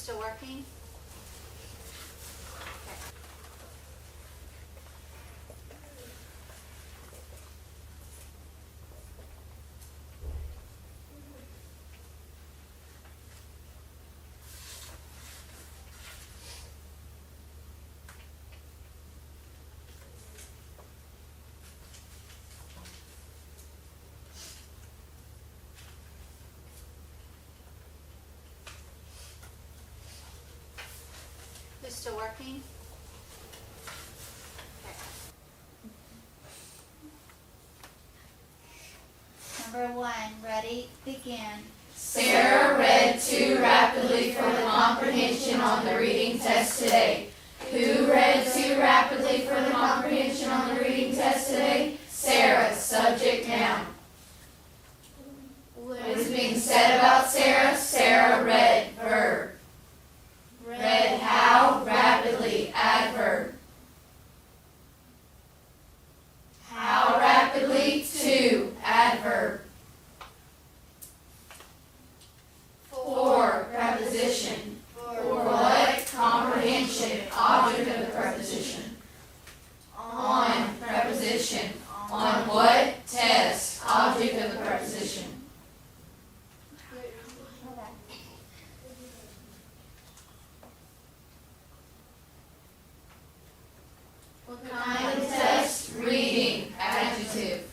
still working? Okay. Is still working? Okay. Number 1, ready, begin. Sarah read too rapidly for the comprehension on the reading test today. Who read too rapidly for the comprehension on the reading test today? Sarah, subject noun. What is being said about Sarah? Sarah read, verb. Read how? Rapidly, adverb. How rapidly? To, adverb. For, preposition. For what? Comprehension, object of the preposition. On, preposition. On what? Test, object of the preposition. What kind of test? Reading, adjective.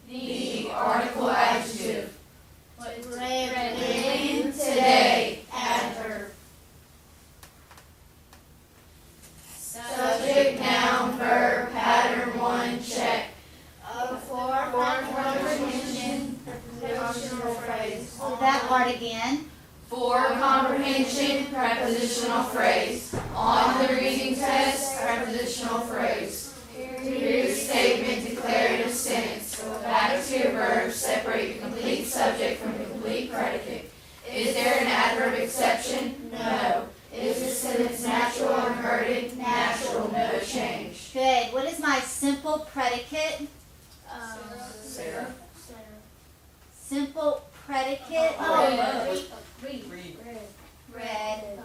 The article adjective. What read in today, adverb. Subject, noun, verb, pattern 1, check. For comprehension, prepositional phrase. Hold that word again. For comprehension, prepositional phrase. On the reading test, prepositional phrase. Period statement, declarative sentence. Go back to your verb, separate the complete subject from the complete predicate. Is there an adverb exception? No. Is the sentence natural or inverted? Natural, no change. Good. What is my simple predicate? Sarah. Simple predicate? Read. Read.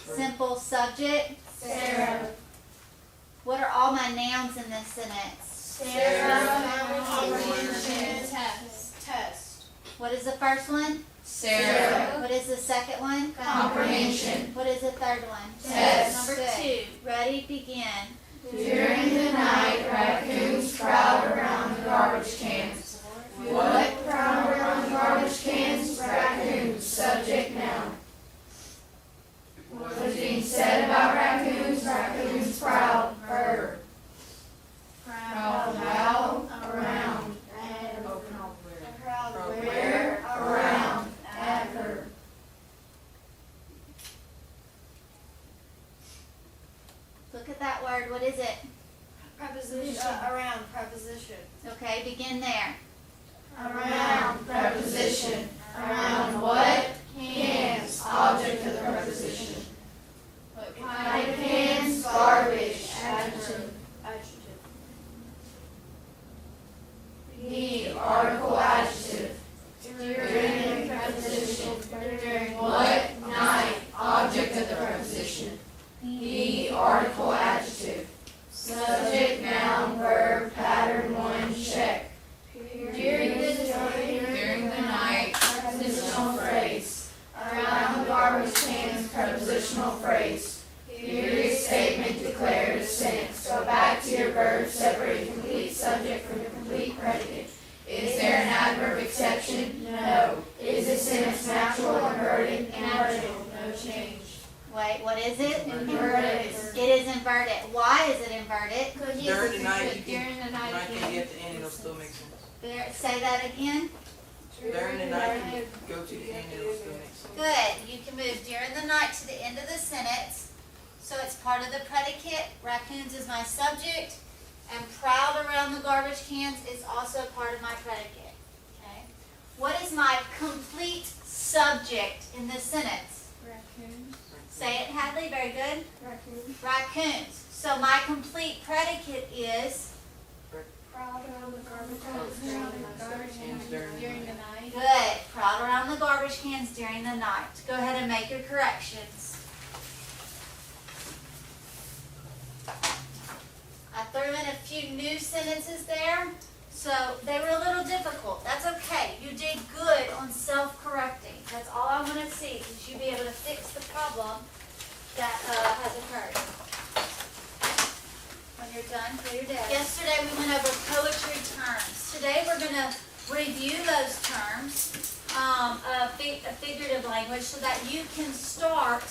Simple subject? Sarah. What are all my nouns in this sentence? Sarah. Comprehension. Test. What is the first one? Sarah. What is the second one? Comprehension. What is the third one? Test. Number 2. Ready, begin. During the night, raccoons prowled around the garbage cans. What prowled around the garbage cans? Raccoons. Subject noun. What was being said about raccoons? Raccoons prowled. Verb. Prowled how? Around. Where? Around. Adverb. Look at that word. What is it? Preposition. Around. Preposition. Okay, begin there. Around. Preposition. Around what? Cans. Object of the preposition. What kind of cans? Garbage. Adjective. The article adjective. During the preposition. During what? Night. Object of the preposition. The article adjective. Subject, noun, verb, pattern 1, check. During the night, prepositional phrase. Around the garbage cans, prepositional phrase. Period statement, declarative sentence. Go back to your verb, separate the complete subject from the complete predicate. Is there an adverb exception? No. Is the sentence natural or inverted? Natural, no change. Wait, what is it? Inverted. It is inverted. Why is it inverted? During the night, you can get the end, it'll still make sense. Say that again. During the night, you go to the end, it'll still make sense. Good. You can move during the night to the end of the sentence. So it's part of the predicate. Raccoons is my subject. And prowled around the garbage cans is also part of my predicate. Okay. What is my complete subject in this sentence? Raccoons. Say it, Hadley. Very good. Raccoons. Raccoons. So my complete predicate is Crowd around the garbage Cans during the night. Good. Crowd around the garbage cans during the night. Go ahead and make your corrections. I threw in a few new sentences there, so they were a little difficult. That's okay. You did good on self-correcting. That's all I want to see, is you be able to fix the problem that has occurred. When you're done, clear your desk. Yesterday we went over poetry terms. Today we're going to review those terms, a figurative language, so that you can start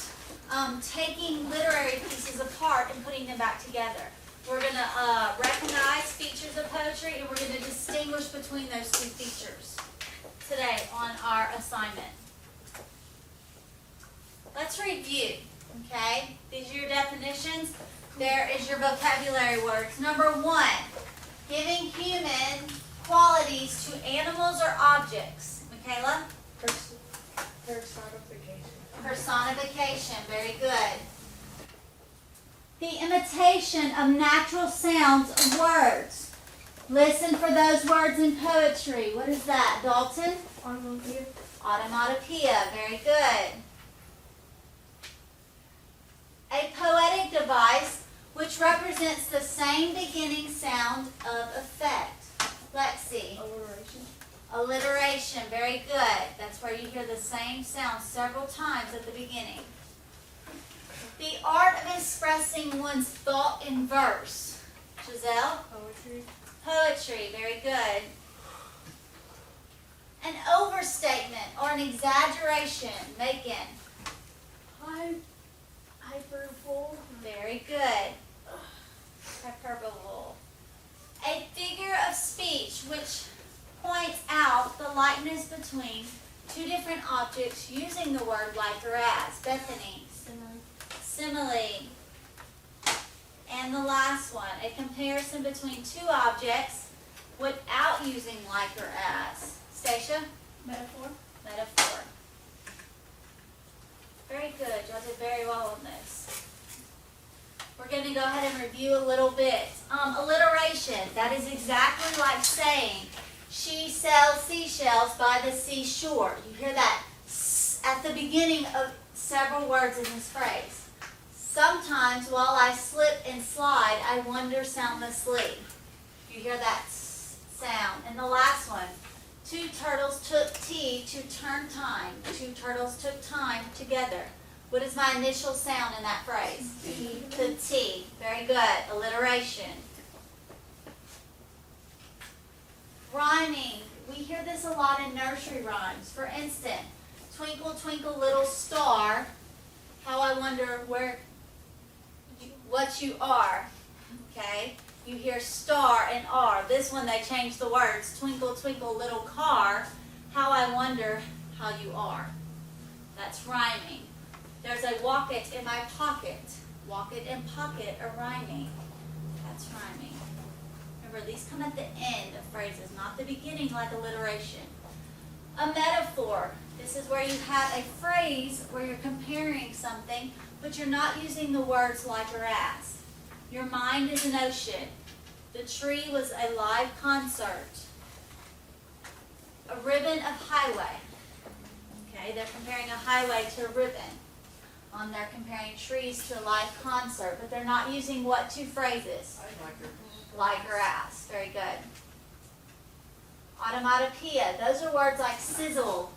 taking literary pieces apart and putting them back together. We're going to recognize features of poetry, and we're going to distinguish between those two features today on our assignment. Let's review, okay? These are your definitions. There is your vocabulary words. Number 1, giving human qualities to animals or objects. Michaela? Personification. Personification. Very good. The imitation of natural sounds of words. Listen for those words in poetry. What is that, Dalton? Automobile. Automatopoeia. Very good. A poetic device which represents the same beginning sound of effect. Lexi. Alliteration. Alliteration. Very good. That's where you hear the same sound several times at the beginning. The art of expressing one's thought in verse. Giselle? Poetry. Poetry. Very good. An overstatement or an exaggeration. Megan? Hyperbole. Very good. Hyperbole. A figure of speech which points out the likeness between two different objects using the word like or as. Bethany? Simile. And the last one, a comparison between two objects without using like or as. Stacia? Metaphor. Metaphor. Very good. Y'all did very well on this. We're going to go ahead and review a little bit. Alliteration. That is exactly like saying, she sells seashells by the seashore. You hear that at the beginning of several words in this phrase. Sometimes while I slip and slide, I wander soundlessly. You hear that sound. And the last one. 2 turtles took tea to turn time. 2 turtles took time together. What is my initial sound in that phrase? T. The T. Very good. Alliteration. Rhyming. We hear this a lot in nursery rhymes. For instance, twinkle, twinkle, little star, how I wonder what you are. Okay? You hear star and R. This one they changed the words. Twinkle, twinkle, little car, how I wonder how you are. That's rhyming. There's a walk it in my pocket. Walk it and pocket are rhyming. That's rhyming. Remember, these come at the end of phrases, not the beginning like alliteration. A metaphor. This is where you have a phrase where you're comparing something, but you're not using the words like or as. Your mind is an ocean. The tree was a live concert. A ribbon of highway. Okay, they're comparing a highway to a ribbon. They're comparing trees to a live concert, but they're not using what two phrases? Like or as. Very good. Automatopoeia. Those are words like sizzle,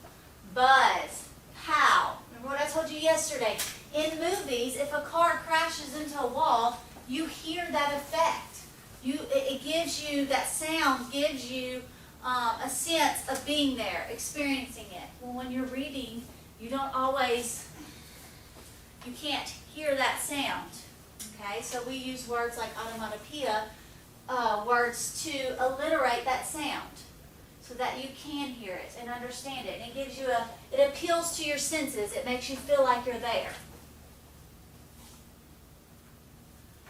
buzz, pow. Remember what I told you yesterday? In movies, if a car crashes into a wall, you hear that effect. It gives you, that sound gives you a sense of being there, experiencing it. Well, when you're reading, you don't always, you can't hear that sound. Okay, so we use words like automatopoeia, words to alliterate that sound so that you can hear it and understand it. And it gives you it appeals to your senses. It makes you feel like you're there.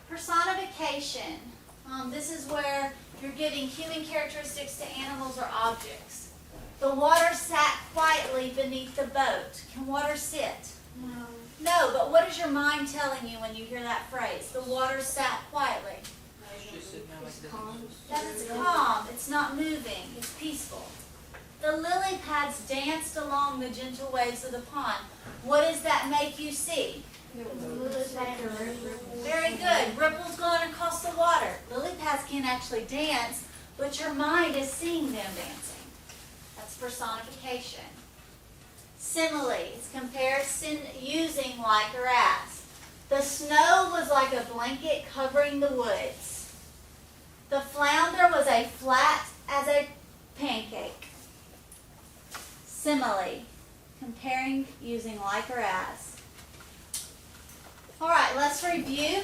Personification. This is where you're giving human characteristics to animals or objects. The water sat quietly beneath the boat. Can water sit? No. No, but what is your mind telling you when you hear that phrase? The water sat quietly. Just sitting there like this. That it's calm, it's not moving, it's peaceful. The lily pads danced along the gentle waves of the pond. What does that make you see? Very good. Ripples going across the water. Lily pads can't actually dance, but your mind is seeing them dancing. That's personification. Simile is comparison using like or as. The snow was like a blanket covering the woods. The flounder was as flat as a pancake. Simile, comparing using like or as. All right, let's review.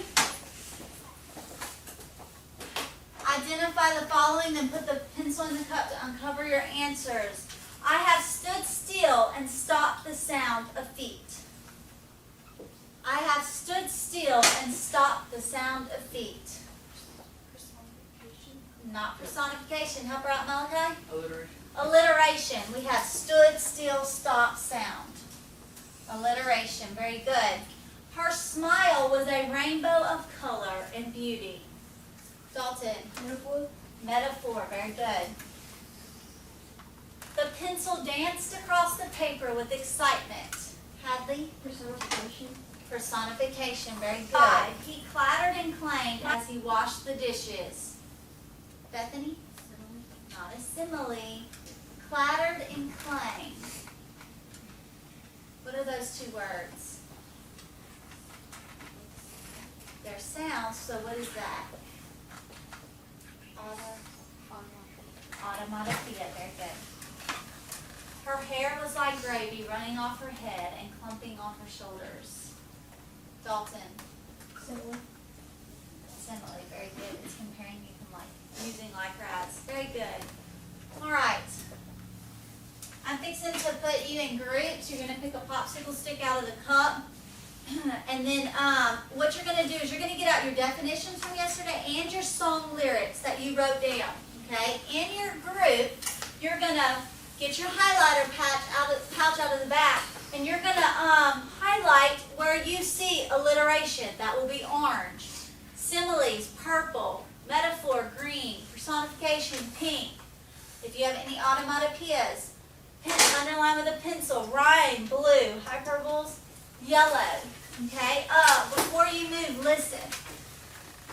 Identify the following, then put the pencil in the cup to uncover your answers. I have stood still and stopped the sound of feet. I have stood still and stopped the sound of feet. Not personification. Help her out, Malachi. Alliteration. Alliteration. We have stood still, stop, sound. Alliteration. Very good. Her smile was a rainbow of color and beauty. Dalton. Metaphor. Metaphor. Very good. The pencil danced across the paper with excitement. Hadley. Personification. Personification. Very good. He clattered and clanged as he washed the dishes. Bethany. Not a simile. Clattered and clanged. What are those two words? They're sounds, so what is that? Automatopoeia, very good. Her hair was like gravy running off her head and clumping on her shoulders. Dalton. Similar. Simile, very good. It's comparing you from like, using like or as. Very good. All right. I'm fixing to put you in groups. You're going to pick a popsicle stick out of the cup. And then what you're going to do is you're going to get out your definitions from yesterday and your song lyrics that you wrote down. Okay? In your group, you're going to get your highlighter pouch out of the back, and you're going to highlight where you see alliteration. That will be orange. Similes, purple. Metaphor, green. Personification, pink. If you have any automatopoeias, underline with a pencil. Rhyme, blue. Hyperboles, yellow. Okay? Before you move, listen.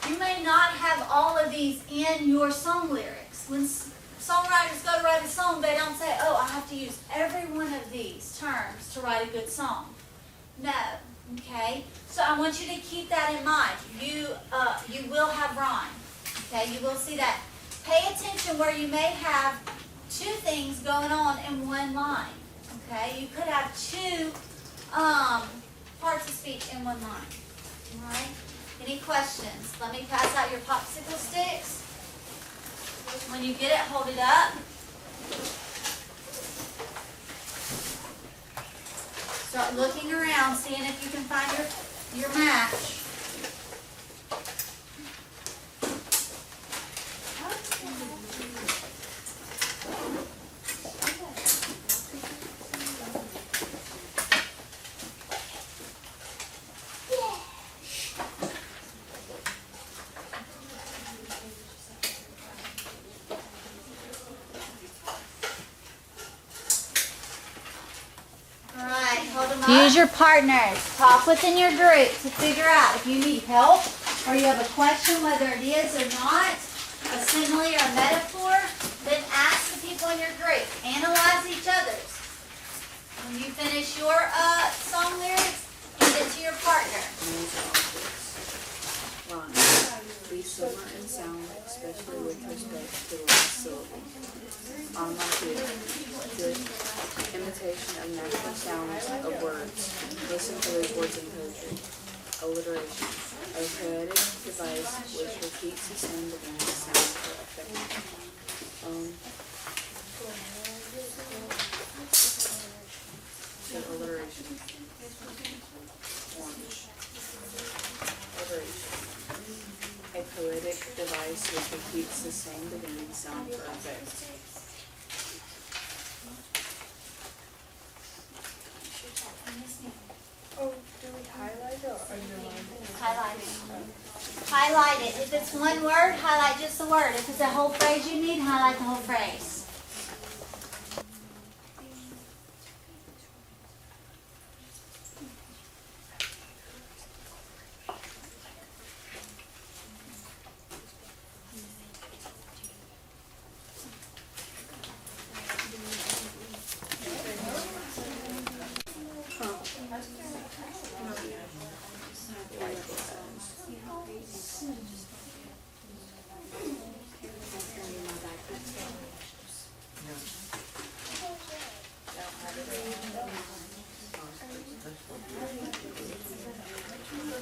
You may not have all of these in your song lyrics. When songwriters go to write a song, they don't say, oh, I have to use every one of these terms to write a good song. No. Okay? So I want you to keep that in mind. You will have rhyme. Okay? You will see that. Pay attention where you may have two things going on in one line. Okay? You could have two parts of speech in one line. All right? Any questions? Let me pass out your popsicle sticks. When you get it, hold it up. Start looking around, seeing if you can find your match. Use your partners. Talk within your group to figure out if you need help or you have a question, whether it is or not, a simile or a metaphor, then ask the people in your group. Analyze each other's. When you finish your song lyrics, give it to your partner. Rhyme. Be similar in sound, especially with respect to the last syllable. Onomatopoeia. Good imitation of natural sounds of words. Listen to those words in poetry. Alliteration. A poetic device which repeats the same beginning sound for effect. So alliteration. Orange. Alliteration. A poetic device which repeats the same beginning sound for effect. Oh, do we highlight or underline? Highlighting. highlight it. If it's one word, highlight just the word. If it's a whole phrase you need, highlight the whole phrase.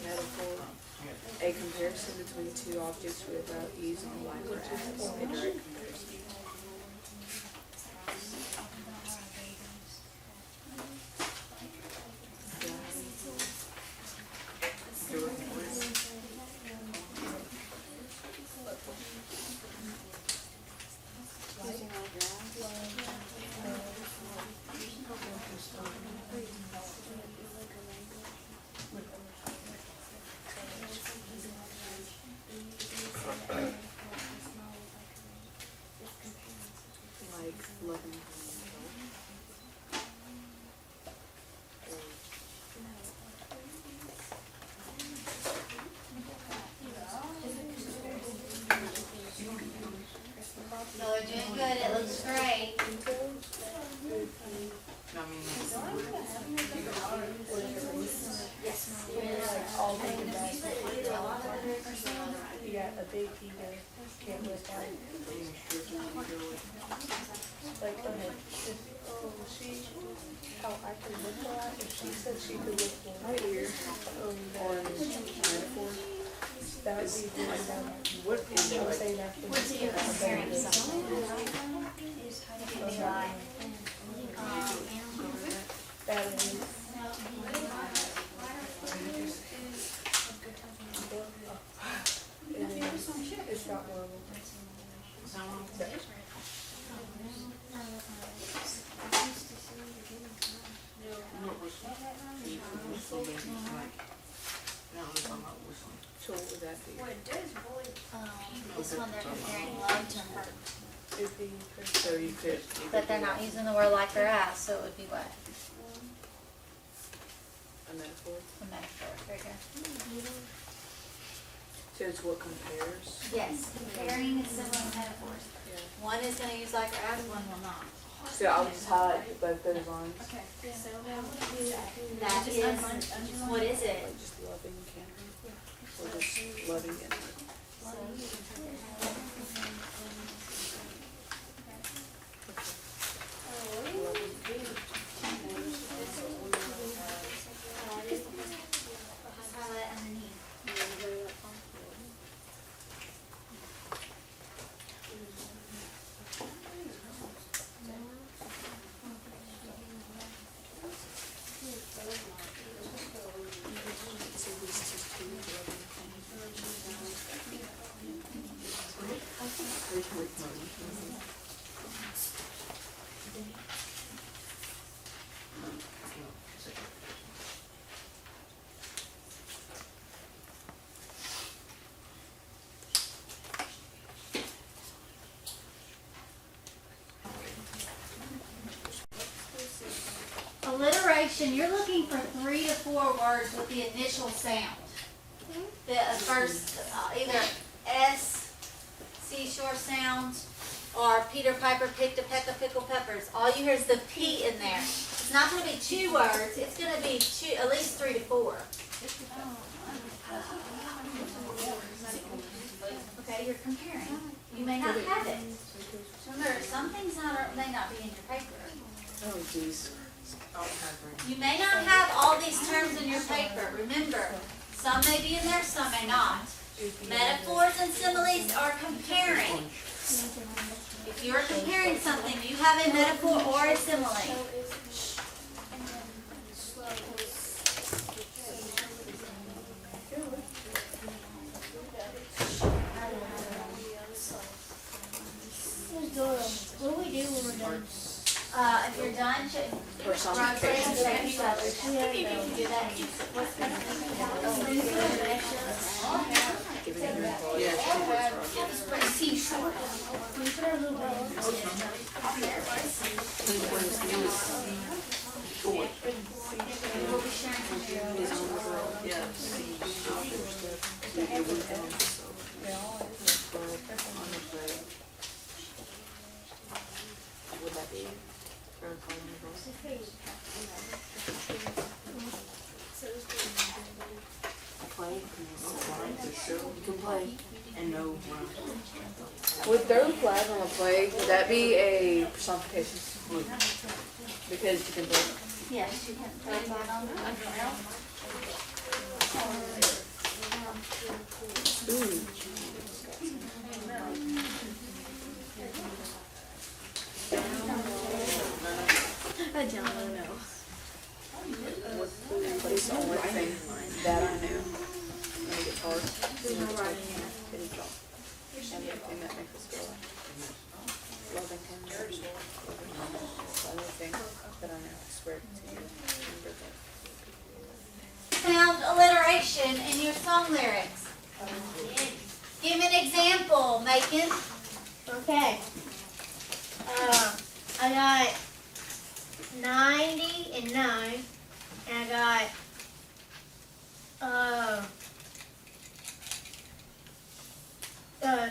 Metaphor. A comparison between two objects without using like or as. A direct comparison. Like loving. So we're doing good. It looks great. I mean, You got a big ego, can't lift out. Like, how I can lift a lot, if she said she could lift one right here, Metaphor. that would be doing that. what is I was like, saying after. What's he comparing something? That is. And then it's got horrible. So what would that be? This one they're comparing love to hurt. It'd be pretty. So you could. But they're not using the word like or as, so it would be what? A metaphor. A metaphor. Very good. So it's what compares. Yes, comparing is similar to metaphors. Yeah. One is going to use like or as, one will not. So I'll just highlight both those lines. That is, what is it? Like just loving can. Or just loving and. Highlight underneath. Alliteration, you're looking for 3 to 4 words with the initial sound. The first, either S, seashore sound, or Peter Piper picked a peck of pickled peppers. All you hear is the P in there. It's not going to be 2 words, it's going to be at least 3 to 4. Okay, you're comparing. You may not have it. Remember, some things may not be in your paper. Oh geez. You may not have all these terms in your paper. Remember, some may be in there, some may not. Metaphors and similes are comparing. If you're comparing something, you have a metaphor or a simile. Doyle, what do we do when we're done? If you're done, Personification. you can do that. Giving it your quality. Yeah. Seashore. Can you put our little bell? Short. We'll be sharing some videos. His own girl. Yeah. It would help, so. But on the play. Would that be for calling the girls? Play. You can play. And no run. Would throwing flag on a play, would that be a personification? Because you can play. Yes, you can throw that on there. Ooh. I don't know. But it's the only thing that I knew. When it gets hard. There's no writing in it. It'll drop. And the thing that makes us go like, loving him. It's the only thing that I know. I swear to you. Remember that. Found alliteration in your song lyrics. Give me an example, Macon. Okay. I got 90 and 9, and I got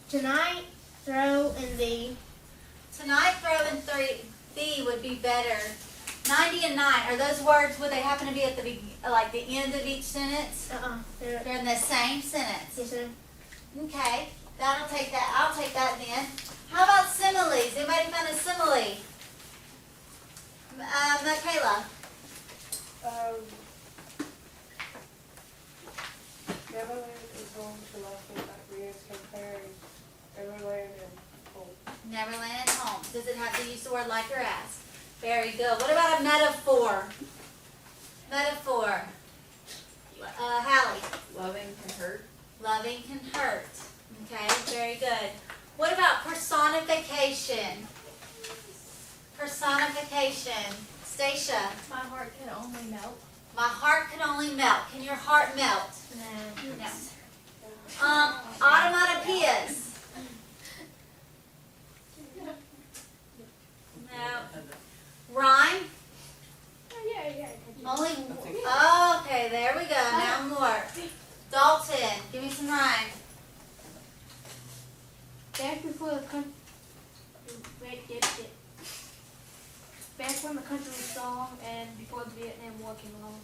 tonight throw in the Tonight, throw in thee would be better. 90 and 9, are those words, would they happen to be at the the end of each sentence? they're They're in the same sentence. yes, sir. Okay, that'll take that. I'll take that then. How about similes? Anybody found a simile? Michaela. Neverland is home to nothing that creates comparing Neverland and home. Neverland and home. Does it have to use the word like or as? Very good. What about a metaphor? Metaphor. Hallie. Loving can hurt. Loving can hurt. Okay, very good. What about personification? Personification. Stacia. My heart can only melt. My heart can only melt. Can your heart melt? No. No. Automatopoeias. No. Rhyme. Yeah. Only. Oh, okay, there we go. Now more. Dalton, give me some rhyme. Back before the country, back when the country was strong and before the Vietnam War came along.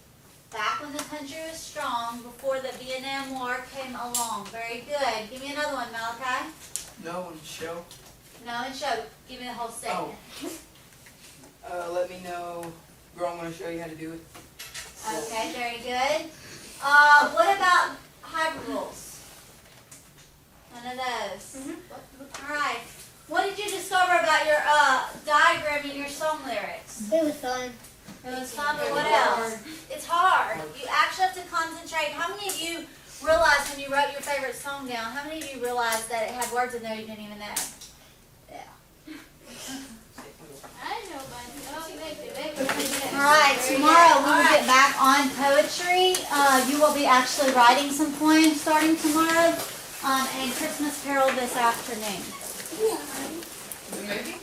Back when the country was strong, before the Vietnam War came along. Very good. Give me another one, Malachi. No and show. No, and show. Give me the whole statement. Let me know. Girl, I'm gonna show you how to do it. Okay, very good. What about hyperboles? None of those. All right. What did you discover about your diagram in your song lyrics? It was fun. It was fun, but what else? It's hard. You actually have to concentrate. How many of you realized when you wrote your favorite song down, how many of you realized that it had words in there you didn't even know? Yeah. I know, but All right, tomorrow we will get back on poetry. You will be actually writing some poems starting tomorrow, and Christmas Carol this afternoon. The movie?